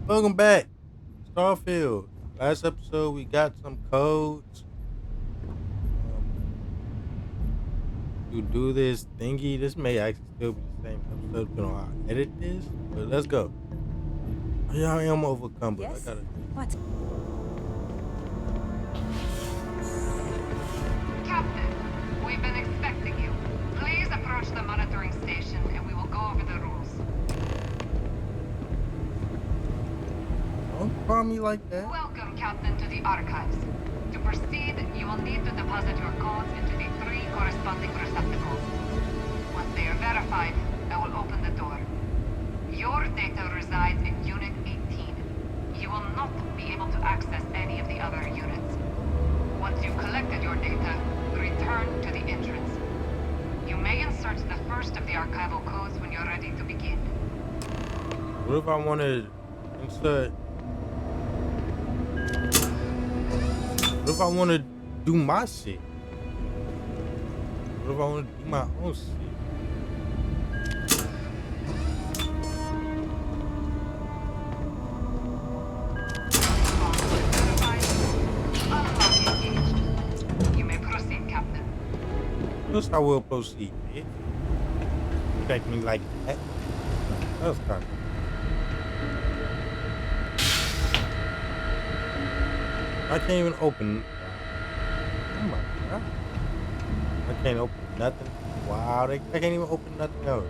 Welcome back, Starfield. Last episode, we got some codes to do this thingy. This may actually still be the same episode, depending on how I edit this. But let's go. Yeah, I am overcome, but I Yes? gotta. What? Captain, we've been expecting you. Please approach the monitoring station and we will go over the rules. Don't call me like that. Welcome, Captain, to the archives. To proceed, you will need to deposit your codes into the 3 corresponding receptacles. Once they are verified, I will open the door. Your data resides in Unit 18. You will not be able to access any of the other units. Once you've collected your data, return to the entrance. You may insert the first of the archival codes when you're ready to begin. What if I want to insert? What if I want to do my shit? What if I want to do my own shit? Unlock engaged. You may proceed, Captain. Yes, I will proceed, bitch. Expect me like that. That's kind of. I can't even open. Oh my god. I can't open nothing. Wow, I can't even open nothing else.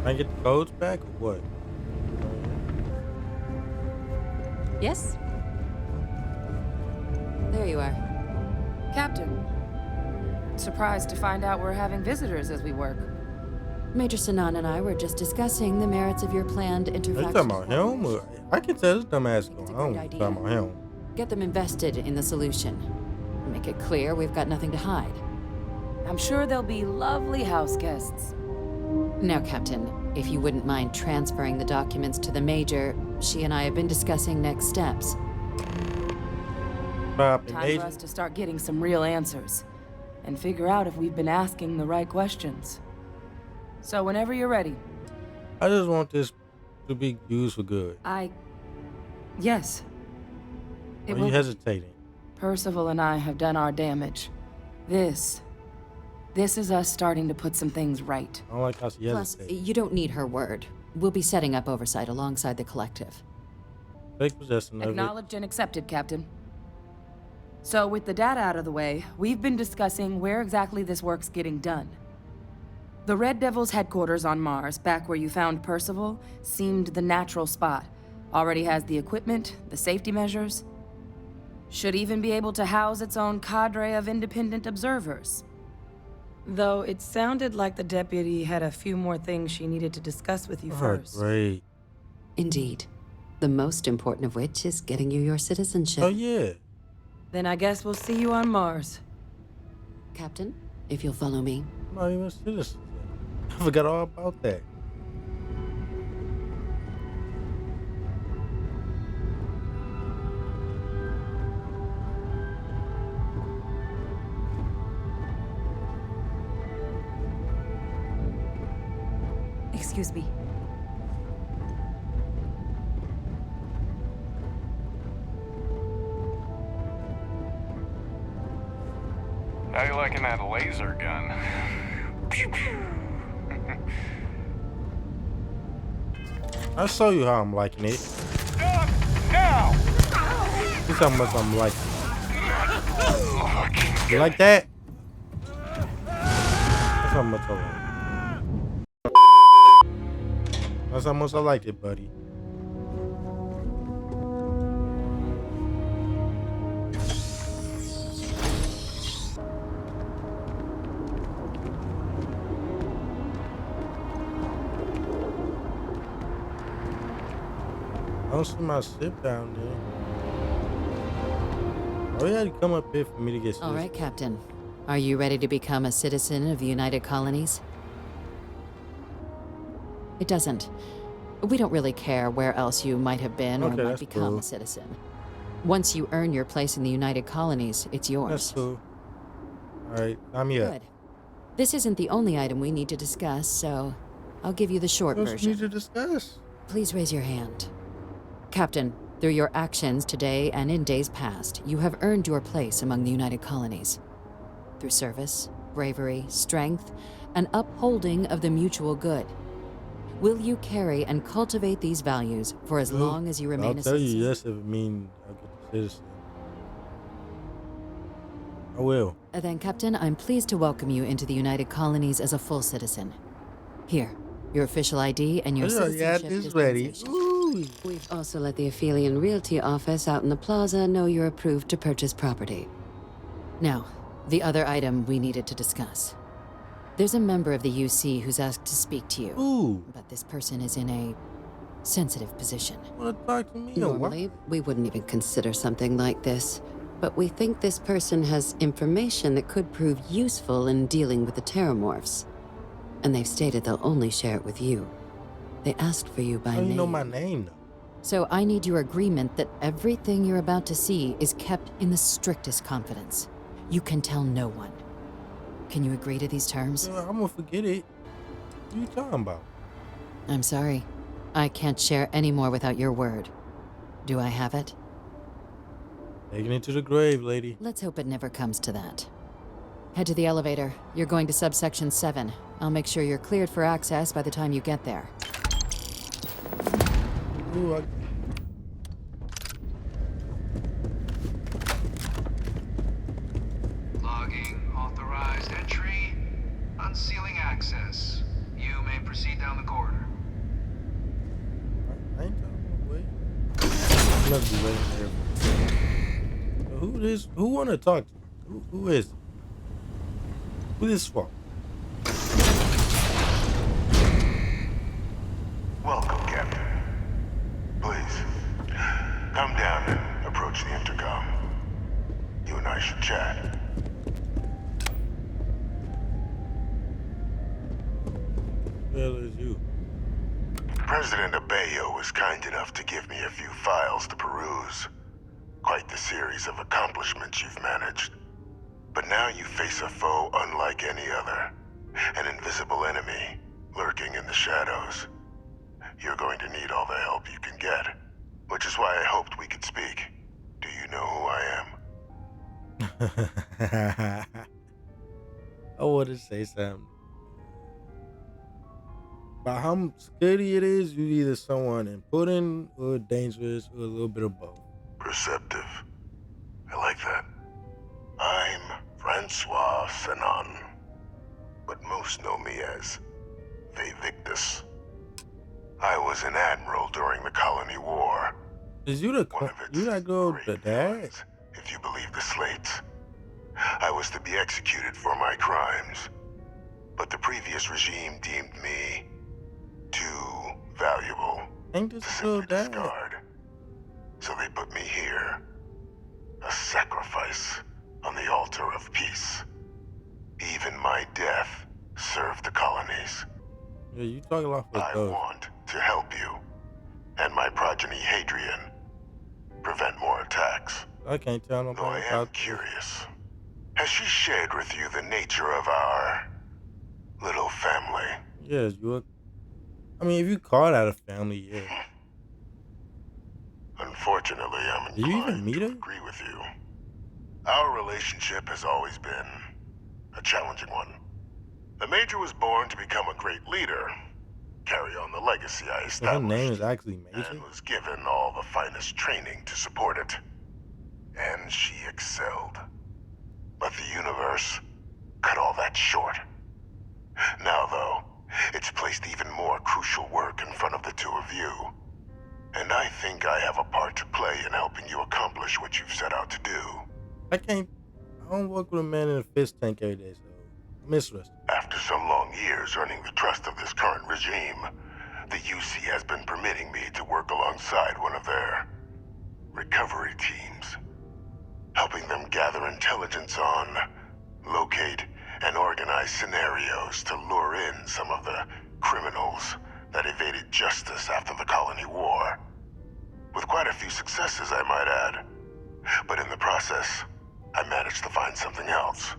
Can I get the codes back or what? Yes? There you are. Captain, surprised to find out we're having visitors as we work. Major Sanan and I were just discussing the merits of your planned Are you interfaction. talking about him? Or, I can tell this dumbass It's a going great on. idea. Talking about him. Get them invested in the solution. Make it clear we've got nothing to hide. I'm sure they'll be lovely house guests. Now, Captain, if you wouldn't mind transferring the documents to the Major, she and I have been discussing next steps. Probably Time major. for us to start getting some real answers and figure out if we've been asking the right questions. So whenever you're ready. I just want this to be used for good. Yes. Why It are you will. hesitating? Percival and I have done our damage. This is us starting to put some things right. I don't like how she Plus, hesitates. you don't need her word. We'll be setting up oversight alongside the collective. Take possession of it. Acknowledged and accepted, Captain. So with the data out of the way, we've been discussing where exactly this work's getting done. The Red Devil's headquarters on Mars, back where you found Percival, seemed the natural spot. Already has the equipment, the safety measures. Should even be able to house its own cadre of independent observers. Though it sounded like the deputy had a few more things she needed to discuss with you Oh, first. great. Indeed. The most important of which is getting you your citizenship. Oh, yeah. Then I guess we'll see you on Mars. Captain, if you'll follow me. I'm not even a citizen yet. I forgot all about that. Excuse me. How you liking that laser gun? Pew, pew. I'll show you how I'm liking it. Stop now! This how much I'm liking it. You like that? That's how much I like it. That's how much I like it, buddy. I don't see my ship down there. Oh, you had to come up here for me to get All this. right, Captain. Are you ready to become a citizen of the United Colonies? It doesn't. We don't really care where else you might have been or Okay, might that's become cool. a citizen. Once you earn your place in the United Colonies, it's That's yours. cool. All right, sign me up. Good. This isn't the only item we need to discuss, so I'll give you the short What else we need to version. discuss? Please raise your hand. Captain, through your actions today and in days past, you have earned your place among the United Colonies. Through service, bravery, strength, and upholding of the mutual good. Will you carry and cultivate these values for as long as you remain I'll a tell citizen? you yes if it mean I'll get the citizen. I will. Then, Captain, I'm pleased to welcome you into the United Colonies as a full citizen. Here, your official ID and your Yeah, citizenship this ready. dispensation. Ooh. We've also let the Aphelion Realty office out in the plaza know you're approved to purchase property. Now, the other item we needed to discuss. There's a member of the UC who's asked to speak to you, Ooh. but this person is in a sensitive position. Want to talk to me? Normally, we wouldn't even consider something like this, but we think this person has information that could prove useful in dealing with the Terramorphs. And they've stated they'll only share it with you. They asked for you by How you name. know my name though? So I need your agreement that everything you're about to see is kept in the strictest confidence. You can tell no one. Can you agree to these terms? Yeah, I'm gonna forget it. What are you talking about? I'm sorry. I can't share any more without your word. Do I have it? Taking it to the grave, lady. Let's hope it never comes to that. Head to the elevator. You're going to subsection 7. I'll make sure you're cleared for access by the time you get there. Ooh, Logging authorized entry. Unsealing access. You may proceed down the corridor. I ain't telling no way. I must be waiting there. So who wanna talk to me? Who is it? Who this for? Welcome, Captain. Please, come down and approach the intercom. You and I should chat. Who the hell is you? President Abeyo was kind enough to give me a few files to peruse. Quite the series of accomplishments you've managed. But now you face a foe unlike any other. An invisible enemy, lurking in the shadows. You're going to need all the help you can get. Which is why I hoped we could speak. Do you know who I am? I want to say something. But how scary it is, you either someone important or dangerous or a little bit of both. Perceptive. I like that. I'm Francois Senon. But most know me as Vae Victuic. I was an admiral during the Colony War. Is you One of its you that girl great the dad? villains, if you believe the slates. I was to be executed for my crimes. But the previous regime deemed me too valuable Ain't to this girl simply dad? discard. So they put me here. A sacrifice on the altar of peace. Even my death served the colonies. Yeah, you talking a lot for I those. want to help you and my progeny Hadrian prevent more attacks. I can't tell Though I nobody am about this. curious. Has she shared with you the nature of our little family? Yes, I mean, if you call that a family, yeah. Unfortunately, I'm Did you even inclined meet to her? agree with you. Our relationship has always been a challenging one. The Major was born to become a great leader, carry on the legacy I So her name is established, actually Major? and was given all the finest training to support it. And she excelled. But the universe cut all that short. Now, though, it's placed even more crucial work in front of the two of you. And I think I have a part to play in helping you accomplish what you've set out to do. I don't work with a man in a fish tank every day, so I'm interested. After some long years earning the trust of this current regime, the UC has been permitting me to work alongside one of their recovery teams, helping them gather intelligence on, locate, and organize scenarios to lure in some of the criminals that evaded justice after the Colony War. With quite a few successes, I might add. But in the process, I managed to find something else.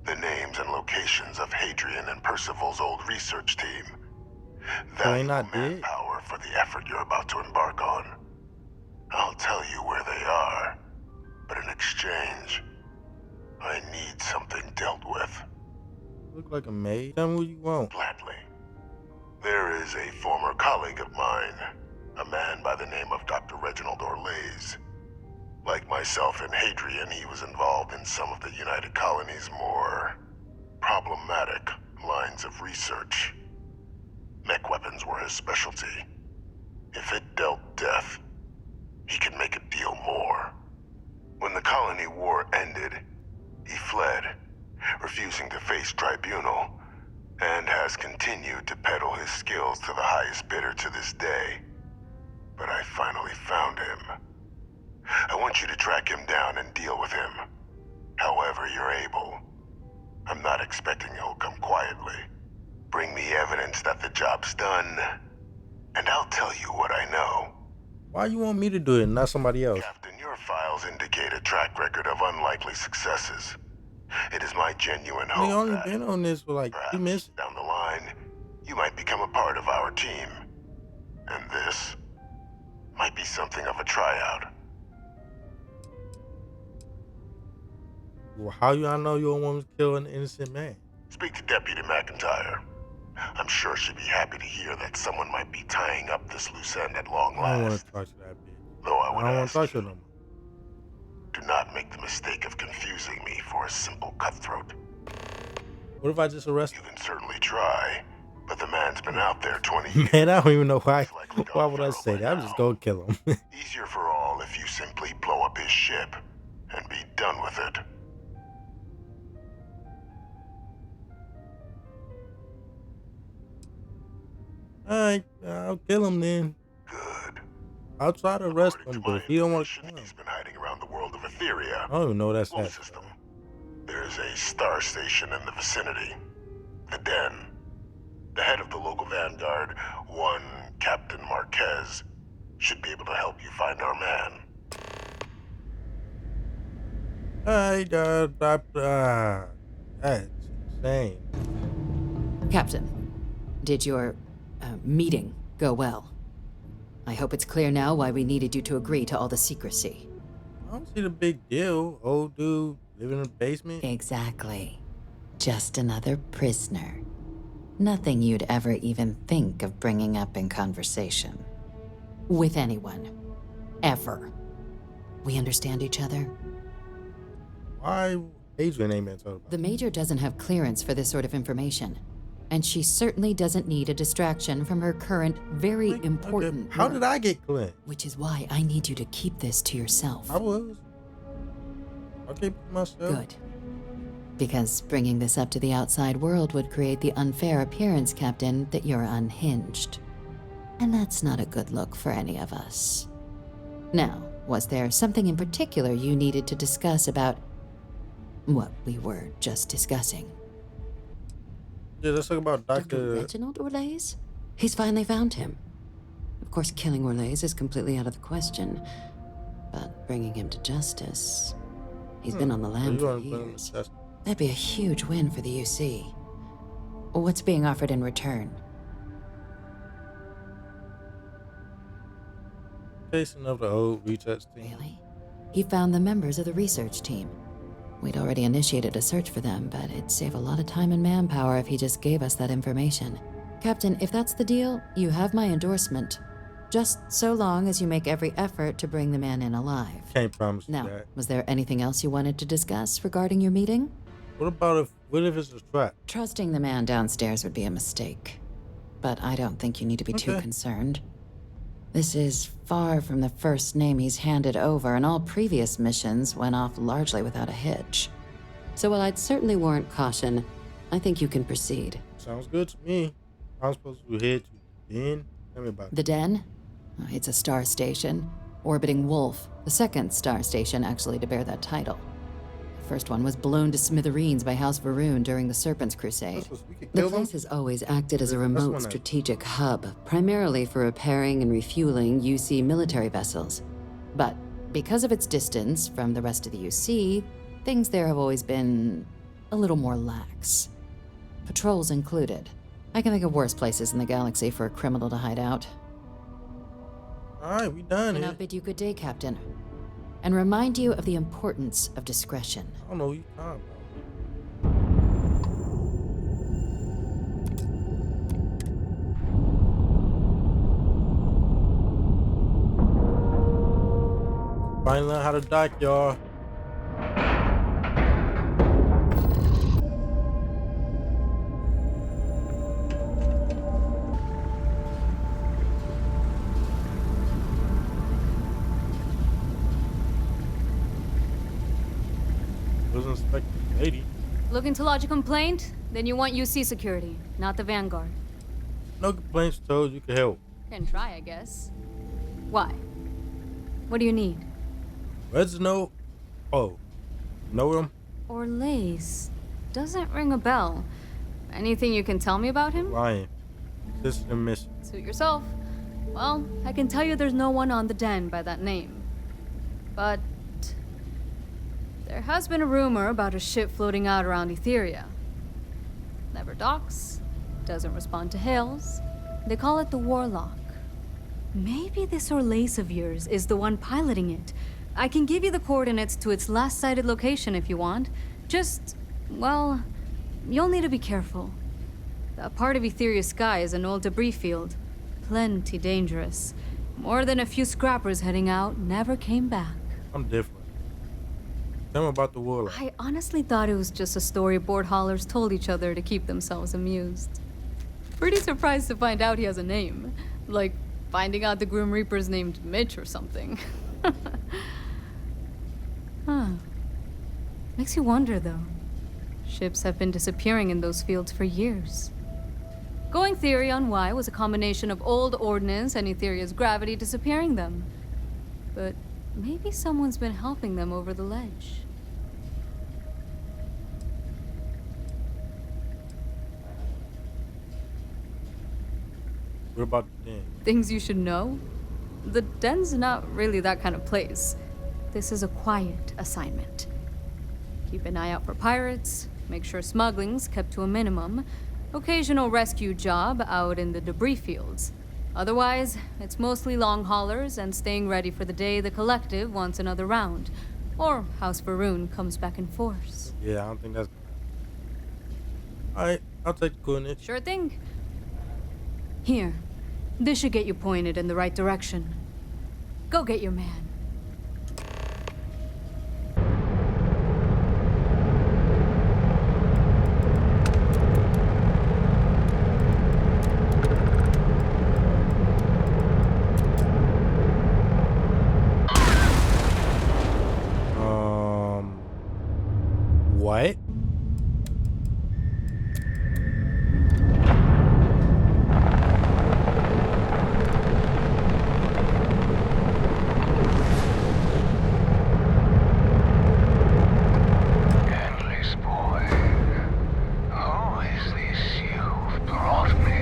The names and locations of Hadrian and Percival's old research team. So they Valuable not dead? manpower for the effort you're about to embark on. I'll tell you where they are, but in exchange, I need something dealt with. Look like a maid. Tell me what you want. Gladly. There is a former colleague of mine, a man by the name of Dr. Reginald Orlaise. Like myself and Hadrian, he was involved in some of the United Colony's more problematic lines of research. Mech weapons were his specialty. If it dealt death, he could make a deal more. When the colony war ended, he fled, refusing to face tribunal, and has continued to peddle his skills to the highest bidder to this day. But I finally found him. I want you to track him down and deal with him, however you're able. I'm not expecting he'll come quietly. Bring me evidence that the job's done, and I'll tell you what I know. Why you want me to do it, not somebody else? Captain, your files indicate a track record of unlikely successes. It is my genuine We hope only that, been on this for like 2 perhaps, minutes. down the line, you might become a part of our team. And this might be something of a tryout. Well, how you I know you don't want me to kill an innocent man? Speak to Deputy McIntyre. I'm sure she'd be happy to hear that someone might be tying up this loose end at long I don't want last. to talk to that bitch. Though I I would don't want ask to talk to you, her no more. do not make the mistake of confusing me for a simple cutthroat. What if I just arrest You him? can certainly try, but the man's been out there 20 years. Man, I don't even know why. He's likely gone Why would I feral say by that? I'm just now. gonna kill him. Easier for all if you simply blow up his ship and be done with it. Alright, I'll kill him then. Good. I'll try to arrest According him, to but my if he don't want to information, come, he's been hiding around the world of Etheria. I don't even know that's Wolf that. system. There's a star station in the vicinity. The Den. The head of the local vanguard, one Captain Marquez, should be able to help you find our man. Alright, that's insane. Captain, did your meeting go well? I hope it's clear now why we needed you to agree to all the secrecy. I don't see the big deal. Old dude living in a basement. Exactly. Just another prisoner. Nothing you'd ever even think of bringing up in conversation. With anyone. Ever. We understand each other? Why Adrian ain't been told about The Major doesn't have clearance for this sort of information. And she certainly doesn't need a distraction from her current, very it? important Okay, how work. did I get cleared? Which is why I need you to keep this to yourself. I was. I'll keep it to myself. Good. Because bringing this up to the outside world would create the unfair appearance, Captain, that you're unhinged. And that's not a good look for any of us. Now, was there something in particular you needed to discuss about what we were just discussing? Yeah, let's talk about Dr. Dr. Reginald Orlaise? He's finally found him. Of course, killing Orlaise is completely out of the question. But bringing him to justice... He's been on the So lam you for wanna bring him to years. justice. That'd be a huge win for the UC. What's being offered in return? Chasing of the old research team. Really? He found the members of the research team. We'd already initiated a search for them, but it'd save a lot of time and manpower if he just gave us that information. Captain, if that's the deal, you have my endorsement. Just so long as you make every effort to bring the man in alive. Can't promise you Now, that. was there anything else you wanted to discuss regarding your meeting? What if it's a trap? Trusting the man downstairs would be a mistake. But I don't think you need to be too Okay. concerned. This is far from the first name he's handed over, and all previous missions went off largely without a hitch. So while I'd certainly warrant caution, I think you can proceed. Sounds good to me. I'm supposed to head to the Den. Tell me about it. The Den? It's a star station, orbiting Wolf, the second star station actually to bear that title. The first one was blown to smithereens by House Varun during the Serpent's Crusade. We could The kill them? place has always acted as a That's remote one I- strategic hub, primarily for repairing and refueling UC military vessels. But because of its distance from the rest of the UC, things there have always been a little more lax. Patrols included. I can think of worse places in the galaxy for a criminal to hide out. Alright, we done And here. I'll bid you good day, Captain. And remind you of the importance of discretion. I don't know who you talking about. Finally learn how to dock, y'all. Was inspecting lady. Looking to lodge a complaint? Then you want UC security, not the Vanguard. No complaints, told you could help. Can try, I guess. Why? What do you need? Reginald. Oh, know him? Or Lace? Doesn't ring a bell. Anything you can tell me about him? Lying. Assistant mission. Suit yourself. Well, I can tell you there's no one on the den by that name. But there has been a rumor about a ship floating out around Etheria. Never docks, doesn't respond to hails. They call it the Warlock. Maybe this Orlace of yours is the one piloting it. I can give you the coordinates to its last sighted location if you want. Just, well, you'll need to be careful. That part of Etheria's sky is an old debris field. Plenty dangerous. More than a few scrappers heading out never came back. I'm different. Tell me about the warlock. I honestly thought it was just a story board haulers told each other to keep themselves amused. Pretty surprised to find out he has a name. Like finding out the Grim Reaper's named Mitch or something. Huh. Makes you wonder, though. Ships have been disappearing in those fields for years. Going theory on why was a combination of old ordnance and Etheria's gravity disappearing them. But maybe someone's been helping them over the ledge. What about the den? Things you should know? The den's not really that kind of place. This is a quiet assignment. Keep an eye out for pirates, make sure smuggling's kept to a minimum, occasional rescue job out in the debris fields. Otherwise, it's mostly long haulers and staying ready for the day the Collective wants another round, or House Varun comes back in force. Yeah, I don't think that's gonna happen. Alright, I'll take the coordinates. Sure thing. Here, this should get you pointed in the right direction. Go get your man. What? Endless boy, who is this you've brought me?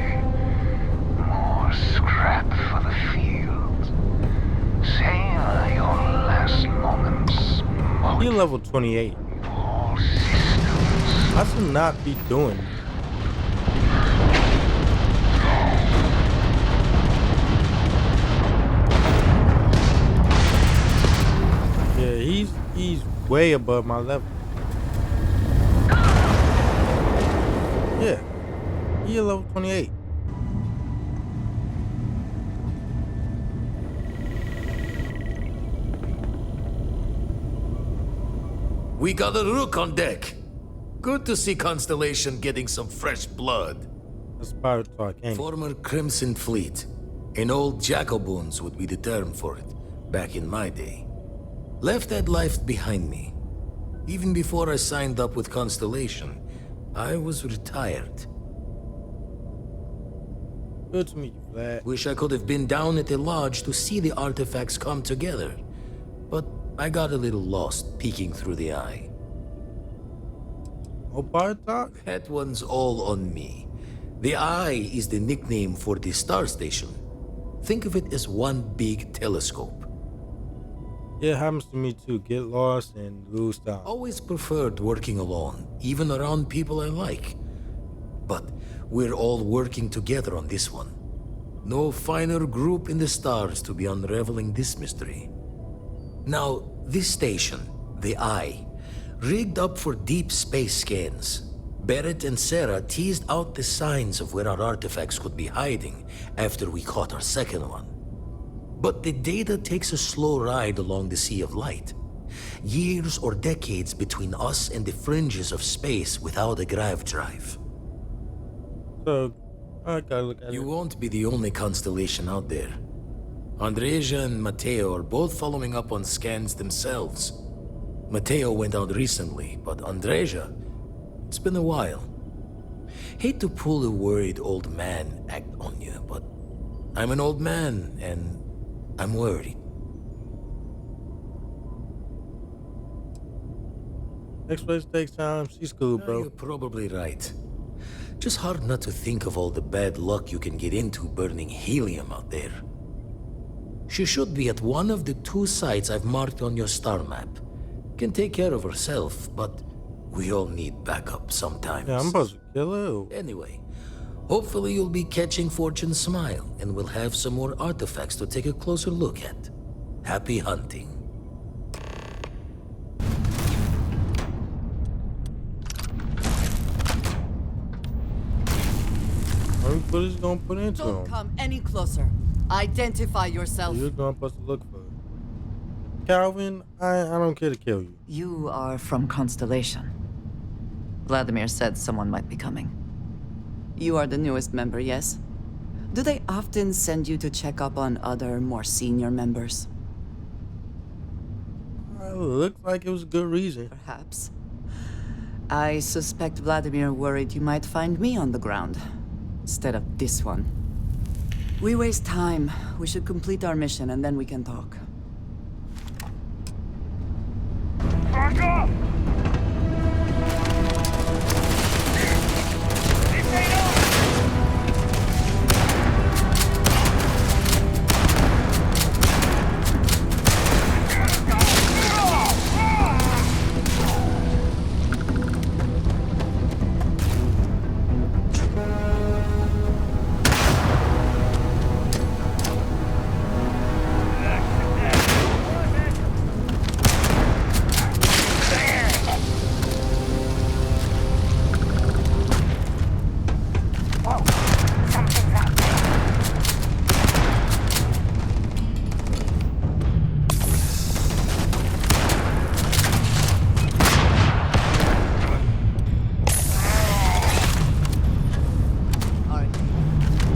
More scrap for the field. Savor your last moments. You're level 28. All systems. I should not be doing this. Yeah, he's way above my level. Yeah, you're level 28. We got a rook on deck. Good to see Constellation getting some fresh blood. That's pirate talk, ain't it? Former Crimson Fleet. An old Jacoboons would be the term for it, back in my day. Left that life behind me. Even before I signed up with Constellation, I was retired. Good to meet you, Vlad. Wish I could have been down at the lodge to see the artifacts come together. But I got a little lost peeking through the eye. Oh, pirate talk? That one's all on me. The Eye is the nickname for the star station. Think of it as one big telescope. Yeah, it happens to me too. Get lost and lose time. Always preferred working alone, even around people I like. But we're all working together on this one. No finer group in the stars to be unraveling this mystery. Now, this station, the Eye, rigged up for deep space scans. Barrett and Sarah teased out the signs of where our artifacts could be hiding after we caught our second one. But the data takes a slow ride along the Sea of Light. Years or decades between us and the fringes of space without a grav drive. So I gotta look at You it. won't be the only constellation out there. Andreja and Mateo are both following up on scans themselves. Mateo went out recently, but Andreja, it's been a while. Hate to pull a worried old man act on you, but I'm an old man and I'm worried. Next place takes time. She's cool, bro. You're probably right. Just hard not to think of all the bad luck you can get into burning helium out there. She should be at one of the 2 sites I've marked on your star map. Can take care of herself, but we all need backup sometimes. Yeah, I'm supposed to kill her. Or- Anyway, hopefully you'll be catching Fortune's smile, and we'll have some more artifacts to take a closer look at. Happy hunting. How many footage you gonna put into Don't him? come any closer. Identify yourself. You're gonna supposed to look for. Calvin, I don't care to kill you. You are from Constellation. Vladimir said someone might be coming. You are the newest member, yes? Do they often send you to check up on other, more senior members? Looks like it was a good reason. Perhaps. I suspect Vladimir worried you might find me on the ground, instead of this one. We waste time. We should complete our mission and then we can talk. Back up!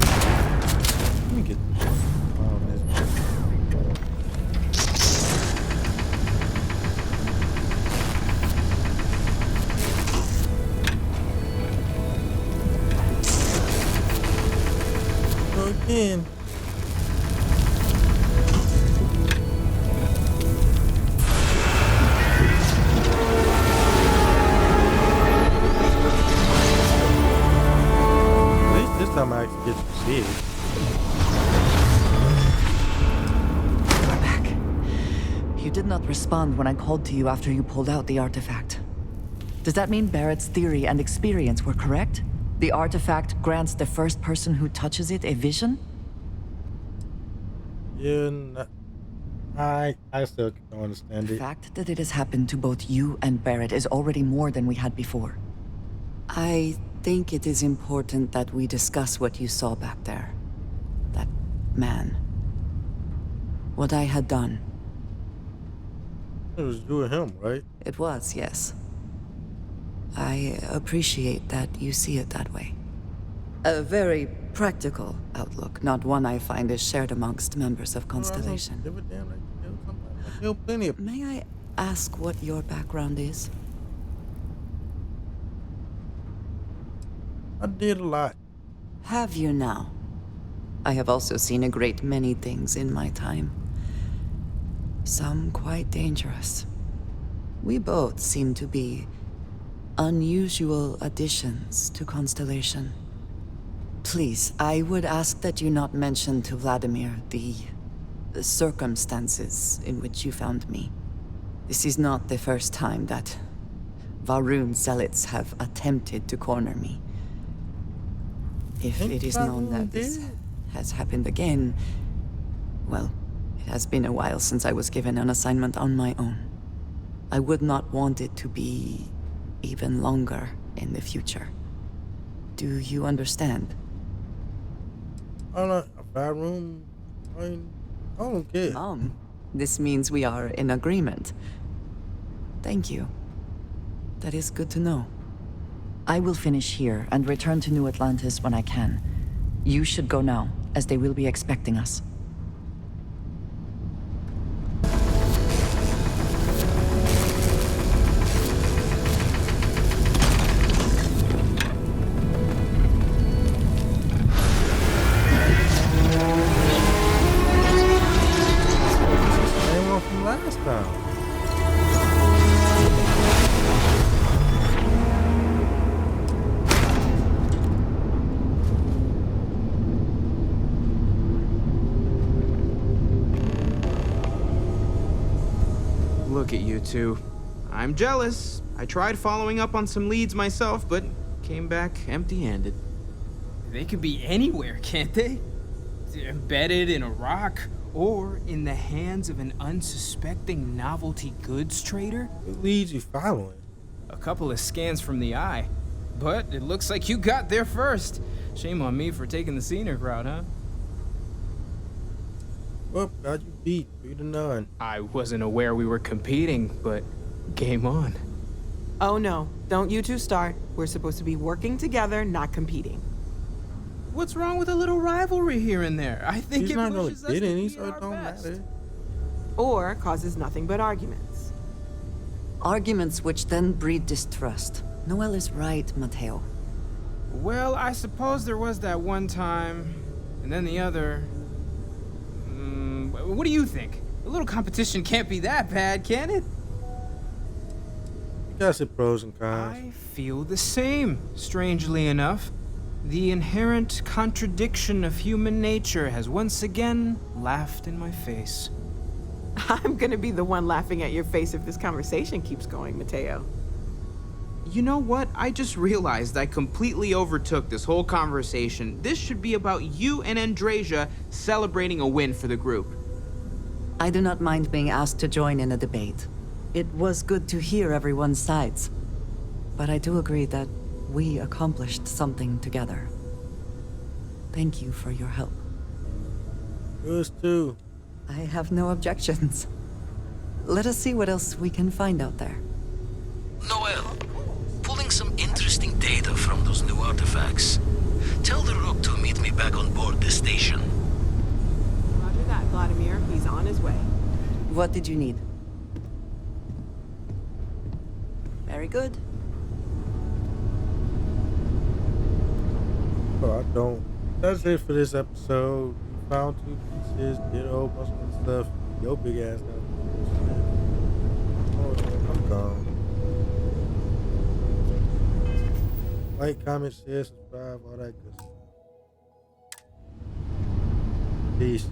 Let me get this. Oh, this. Go again. At least this time I actually get to see it. We're back. You did not respond when I called to you after you pulled out the artifact. Does that mean Barrett's theory and experience were correct? The artifact grants the first person who touches it a vision? Yeah, I still don't understand The it. fact that it has happened to both you and Barrett is already more than we had before. I think it is important that we discuss what you saw back there. That man. What I had done. It was you and him, right? It was, yes. I appreciate that you see it that way. A very practical outlook, not one I find is shared amongst members of Constellation. Give a damn. Like, kill somebody. I kill plenty of. May I ask what your background is? I did a lot. Have you now? I have also seen a great many things in my time. Some quite dangerous. We both seem to be unusual additions to Constellation. Please, I would ask that you not mention to Vladimir the circumstances in which you found me. This is not the first time that Varun zealots have attempted to corner me. If it is known that this has happened again, well, it has been a while since I was given an assignment on my own. I would not want it to be even longer in the future. Do you understand? A room. I don't get. This means we are in agreement. Thank you. That is good to know. I will finish here and return to New Atlantis when I can. You should go now, as they will be expecting us. Same one from last time. Look at you two. I'm jealous. I tried following up on some leads myself, but came back empty-handed. They could be anywhere, can't they? Embedded in a rock, or in the hands of an unsuspecting novelty goods trader? What leads you following? A couple of scans from the eye. But it looks like you got there first. Shame on me for taking the scenic route, huh? Well, got you beat 3-0. I wasn't aware we were competing, but game on. Oh no, don't you two start. We're supposed to be working together, not competing. What's wrong with a little rivalry here and there? I think He's it not gonna pushes us get to any, be so our it don't best. matter. Or causes nothing but arguments. Arguments which then breed distrust. Noel is right, Mateo. Well, I suppose there was that one time, and then the other. What do you think? A little competition can't be that bad, can it? You got some pros and cons. I feel the same, strangely enough. The inherent contradiction of human nature has once again laughed in my face. I'm gonna be the one laughing at your face if this conversation keeps going, Mateo. You know what? I just realized I completely overtook this whole conversation. This should be about you and Andrasia celebrating a win for the group. I do not mind being asked to join in a debate. It was good to hear everyone's sides. But I do agree that we accomplished something together. Thank you for your help. Yours too. I have no objections. Let us see what else we can find out there. Noel, pulling some interesting data from those new artifacts. Tell the Rook to meet me back on board the station. Roger that, Vladimir. He's on his way. What did you need? Very good. Oh, I don't. That's it for this episode. We found 2 pieces, did a whole bunch of stuff. Yo, big ass got I'm gone. Like, comment, share, subscribe, all that good stuff. Peace.